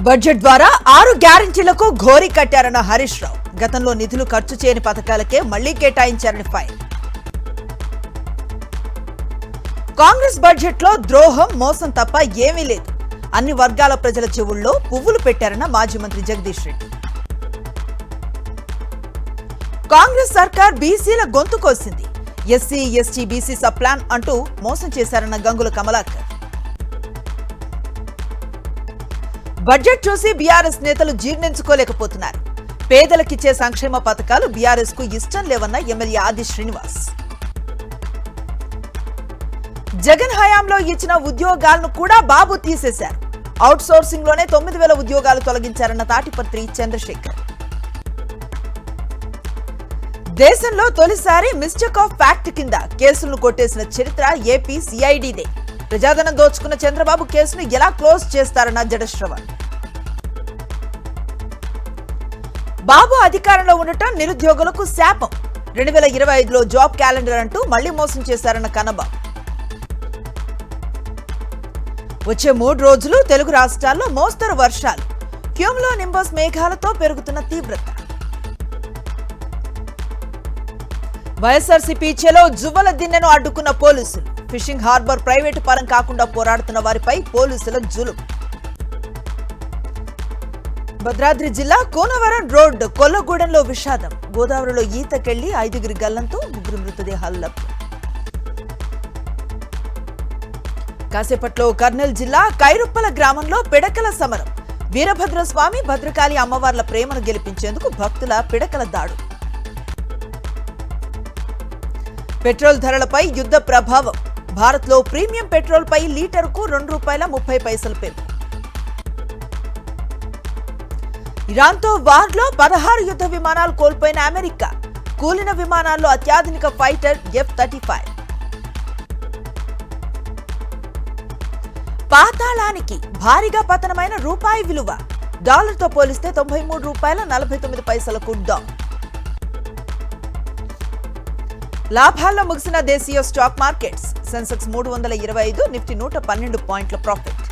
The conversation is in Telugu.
బడ్జెట్ ద్వారా 6 గ్యారెంటీలకు ఘోరీ కట్టారన్న హరీష్ రావు. గతంలో నిధులు ఖర్చు చేయని పథకాలకే మళ్లీ కేటాయించారని ఫైర్. కాంగ్రెస్ బడ్జెట్ లో ద్రోహం, మోసం తప్ప ఏమీ లేదు. అన్ని వర్గాల ప్రజల చెవుల్లో పువ్వులు పెట్టారన్న మాజీ మంత్రి జగదీష్ రెడ్డి. కాంగ్రెస్ సర్కార్ బీసీల గొంతు కోసింది. SC, ST, BC sub plan అంటూ మోసం చేశారన్న గంగుల కమలాకర్. బడ్జెట్ చూసి బీఆర్ఎస్ నేతలు జీర్ణించుకోలేకపోతున్నారు. పేదలకిచ్చే సంక్షేమ పథకాలు బీఆర్ఎస్ కు ఇష్టం లేవన్న ఎమ్మెల్యే ఆది శ్రీనివాస్. జగన్ హయాంలో ఇచ్చిన ఉద్యోగాలను కూడా బాబు తీసేశారు. అవుట్ సోర్సింగ్ లోనే 9,000 ఉద్యోగాలు తొలగించారన్న తాటిపత్రి చంద్రశేఖర్. దేశంలో తొలిసారి మిస్టేక్ ఆఫ్ ఫ్యాక్ట్ కింద కేసులను కొట్టేసిన చరిత్ర ఏపీ సిఐడిదే. ప్రజాధనం దోచుకున్న చంద్రబాబు కేసును ఎలా క్లోజ్ చేస్తారన్న జడశ్రవణ్. బాబు అధికారంలో ఉండటం నిరుద్యోగులకు శాపం. 2025లో జాబ్ క్యాలెండర్ అంటూ మళ్లీ మోసం చేశారన్న కన్నబాబు. వచ్చే 3 రోజులు తెలుగు రాష్ట్రాల్లో మోస్తరు వర్షాలు. క్యూములో నింబస్ మేఘాలతో పెరుగుతున్న తీవ్రత. వైఎస్ఆర్సీపీ చెలో జువ్వల దిన్నెను అడ్డుకున్న పోలీసులు. ఫిషింగ్ హార్బర్ ప్రైవేటు పరం కాకుండా పోరాడుతున్న వారిపై పోలీసుల జులుం. భద్రాద్రి జిల్లా కోనవరం రోడ్ కొల్లగూడెంలో విషాదం. గోదావరిలో ఈతకెళ్లి 5 గల్లంతో 3 మృతదేహాలు లభ్యం. కాసేపట్లో కర్నూలు జిల్లా కైరుప్పల గ్రామంలో పిడకల సమరం. వీరభద్రస్వామి, భద్రకాళి అమ్మవార్ల ప్రేమను గెలిపించేందుకు భక్తుల పిడకల దాడు. పెట్రోల్ ధరలపై యుద్ధ ప్రభావం. భారత్లో ప్రీమియం పెట్రోల్ పై లీటరుకు ₹2.30 పెంపు. ఇరాన్తో వార్లో 16 యుద్ధ విమానాలు కోల్పోయిన అమెరికా. కూలిన విమానాల్లో అత్యాధునిక ఫైటర్ F-35. పాతాళానికి భారీగా పతనమైన రూపాయి విలువ. డాలర్తో పోలిస్తే $93.49 డౌన్. లాభాల్లో ముగిసిన దేశీయ స్టాక్ మార్కెట్స్. సెన్సెక్స్ 325, నిఫ్టీ 112 పాయింట్ల ప్రాఫిట్.